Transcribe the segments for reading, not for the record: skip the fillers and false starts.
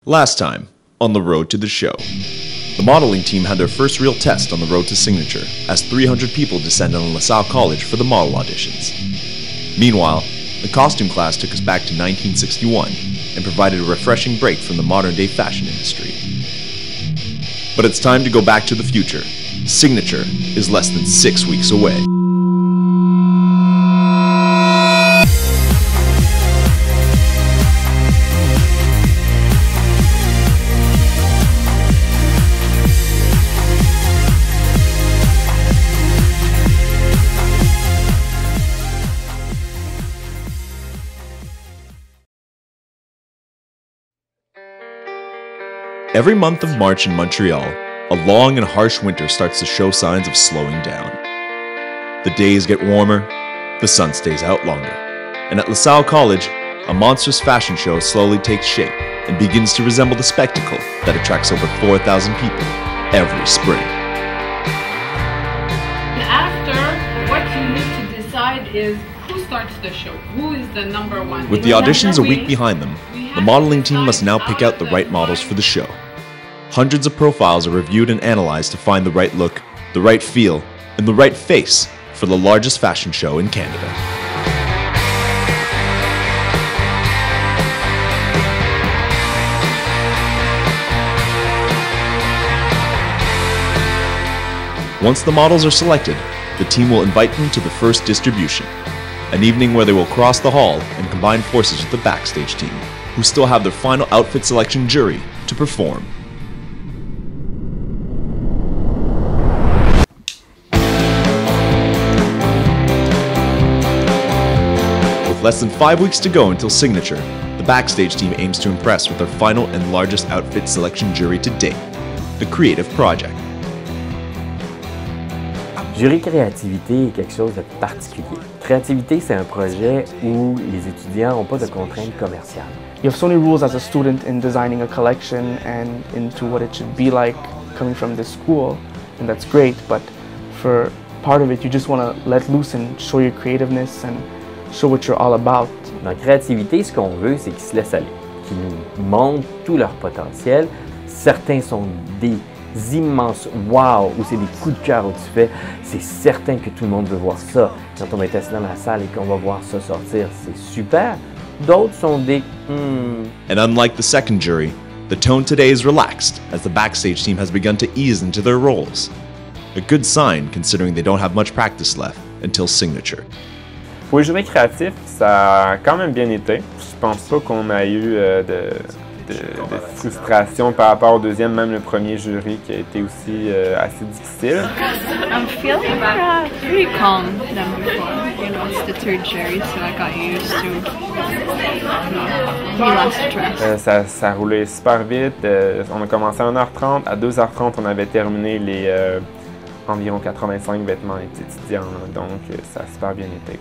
Last time, on the road to the show, the modeling team had their first real test on the road to Signature as 300 people descended on LaSalle College for the model auditions. Meanwhile, the costume class took us back to 1961 and provided a refreshing break from the modern-day fashion industry. But it's time to go back to the future. Signature is less than 6 weeks away. Every month of March in Montreal, a long and harsh winter starts to show signs of slowing down. The days get warmer, the sun stays out longer, and at LaSalle College, a monstrous fashion show slowly takes shape and begins to resemble the spectacle that attracts over 4,000 people every spring. After, what you need to decide is who starts the show, who is the number one. With the auditions a week behind them, the modeling team must now pick out the right models for the show. Hundreds of profiles are reviewed and analyzed to find the right look, the right feel, and the right face for the largest fashion show in Canada. Once the models are selected, the team will invite them to the first distribution, an evening where they will cross the hall and combine forces with the backstage team, who still have their final outfit selection jury to perform. With less than 5 weeks to go until Signature, the backstage team aims to impress with their final and largest outfit selection jury to date, the Creative Project. Jury créativité est quelque chose de particulier. Créativité, c'est un projet où les étudiants n'ont pas de contraintes commerciales. You have so many rules as a student in designing a collection and into what it should be like coming from this school, and that's great, but for part of it, you just want to let loose and show your creativeness and show what you're all about. Dans la créativité, ce qu'on veut, c'est qu'ils se laissent aller, qu'ils nous montrent tout leur potentiel. Certains sont des immenses wow, ou c'est des coups de cœur où tu fais, c'est certain que tout le monde veut voir ça. Quand on va être assis dans la salle et qu'on va voir ça sortir, c'est super. D'autres sont des And unlike the second jury, the tone today is relaxed as the backstage team has begun to ease into their roles. A good sign considering they don't have much practice left until Signature. Pour les jurys créatifs, ça a quand même bien été. Je pense pas qu'on a eu de frustration par rapport au deuxième, même le premier jury qui a été aussi assez difficile. I'm feeling pretty calm than before. You know, it's the third jury, so I got used to be less stressed. Ça roulait super vite. On a commencé à 1h30. À 2h30, on avait terminé les environ 85 vêtements étudiants. Donc, ça a super bien été.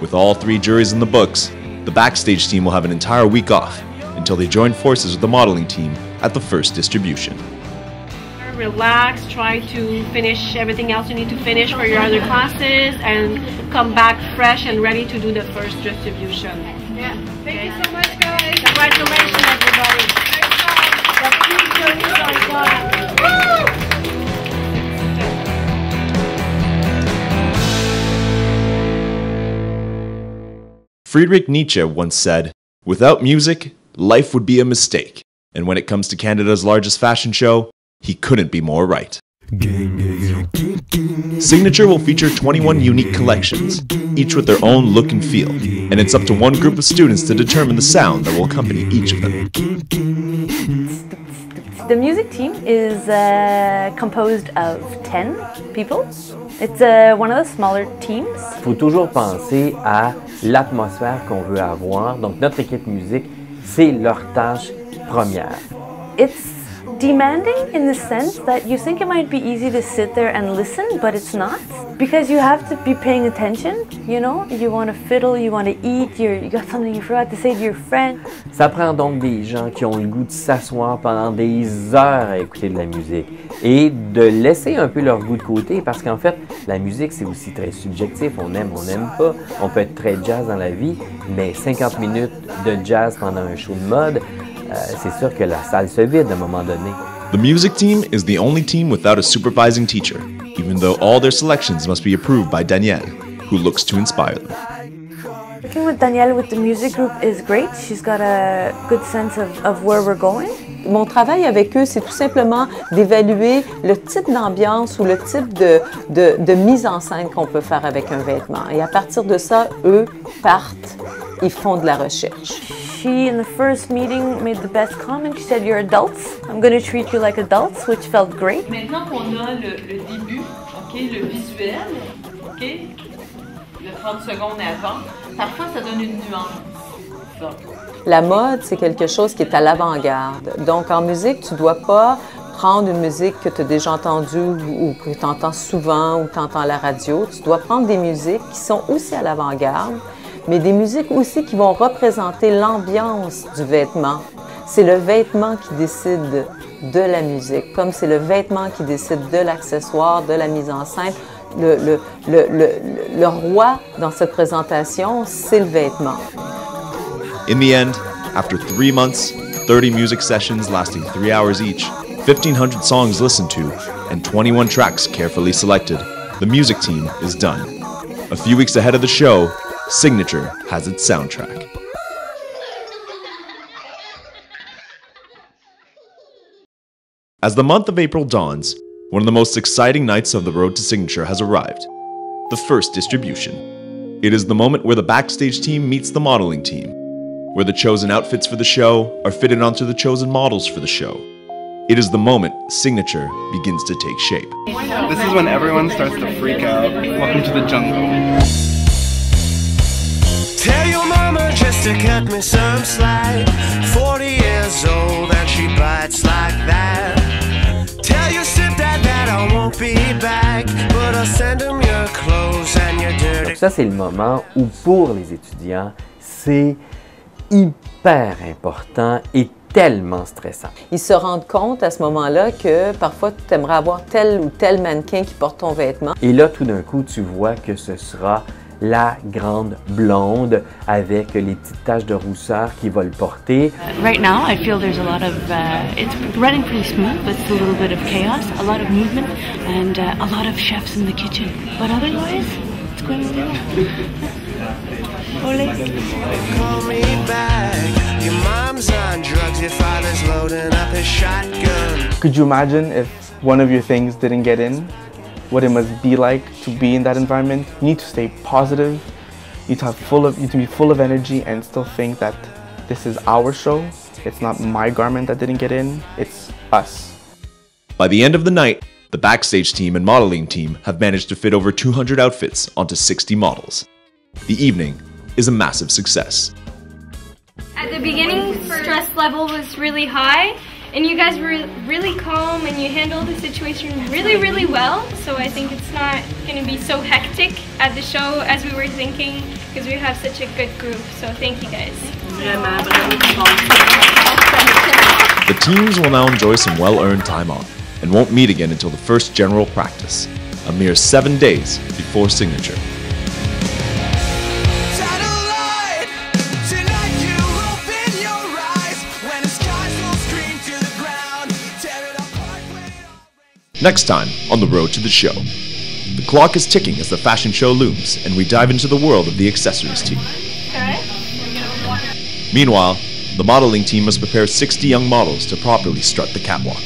With all 3 juries in the books, the backstage team will have an entire week off until they join forces with the modeling team at the first distribution. Relax, try to finish everything else you need to finish for your other classes and come back fresh and ready to do the first distribution. Yeah. Thank you so much, guys. Congratulations, everybody. Friedrich Nietzsche once said, "Without music, life would be a mistake." And when it comes to Canada's largest fashion show, he couldn't be more right. Signature will feature 21 unique collections, each with their own look and feel, and it's up to one group of students to determine the sound that will accompany each of them. The music team is composed of 10 people. It's one of the smaller teams. Il faut toujours penser à l'atmosphère qu'on veut avoir. Donc, notre équipe musique, c'est leur tâche première. It's demanding in the sense that you think it might be easy to sit there and listen, but it's not. Because you have to be paying attention, you know? You want to fiddle, you want to eat, you got something you forgot to say to your friend. Ça prend donc des gens qui ont le goût de s'asseoir pendant des heures à écouter de la musique et de laisser un peu leur goût de côté parce qu'en fait, la musique, c'est aussi très subjectif. On aime pas. On peut être très jazz dans la vie, mais 50 minutes de jazz pendant un show de mode, c'est sûr que la salle se vide à un moment donné. The music team is the only team without a supervising teacher, even though all their selections must be approved by Danielle, who looks to inspire them. Working with Danielle with the music group is great. She's got a good sense of where we're going. Mon travail avec eux, c'est tout simplement d'évaluer le type d'ambiance ou le type de mise en scène qu'on peut faire avec un vêtement. Et à partir de ça, eux partent, ils font de la recherche. She, in the first meeting, made the best comment. She said, "You're adults. I'm going to treat you like adults," which felt great. Maintenant qu'on a le début, okay, le visuel, okay, le 30 secondes avant, parfois ça donne une nuance. Ça. La mode, c'est quelque chose qui est à l'avant-garde. Donc, en musique, tu ne dois pas prendre une musique que tu as déjà entendue ou que tu entends souvent ou que tu entends à la radio. Tu dois prendre des musiques qui sont aussi à l'avant-garde, mais des musiques aussi qui vont représenter l'ambiance du vêtement. C'est le vêtement qui décide de la musique, comme c'est le vêtement qui décide de l'accessoire, de la mise en scène. Le roi dans cette présentation, c'est le vêtement. In the end, after 3 months, 30 music sessions lasting 3 hours each, 1,500 songs listened to, and 21 tracks carefully selected, the music team is done. A few weeks ahead of the show, Signature has its soundtrack. As the month of April dawns, one of the most exciting nights of the road to Signature has arrived, the first distribution. It is the moment where the backstage team meets the modeling team, where the chosen outfits for the show are fitted onto the chosen models for the show. It is the moment Signature begins to take shape. This is when everyone starts to freak out. Welcome to the jungle. Tell your mama just to cut me some slack. 40 years old and she bites like that. Tell your stepdad that I won't be back, but I'll send him your clothes and your dirty. Donc ça, c'est le moment où pour les étudiants, c'est hyper important et tellement stressant. Ils se rendent compte à ce moment-là que parfois tu aimerais avoir tel ou tel mannequin qui porte ton vêtement. Et là, tout d'un coup, tu vois que ce sera la grande blonde avec les petites taches de rousseur qui va le porter. Right now, I feel there's a lot of, it's running pretty smooth, but it's a little bit of chaos, a lot of movement, and a lot of chefs in the kitchen. But otherwise, it's going really well. Ole. Call me back. Your mom's on drugs, your father's loading up his shotgun. Could you imagine if one of your things didn't get in? What it must be like to be in that environment? You need to stay positive. You need to be full of energy and still think that this is our show. It's not my garment that didn't get in. It's us. By the end of the night, the backstage team and modeling team have managed to fit over 200 outfits onto 60 models. The evening is a massive success. At the beginning, stress level was really high, and you guys were really calm and you handled the situation really, really well. So I think it's not going to be so hectic at the show as we were thinking, because we have such a good group. So thank you guys. The teams will now enjoy some well-earned time off and won't meet again until the first general practice, a mere 7 days before Signature. Next time on The Road to the Show. The clock is ticking as the fashion show looms, and we dive into the world of the accessories team. Meanwhile, the modeling team must prepare 60 young models to properly strut the catwalk.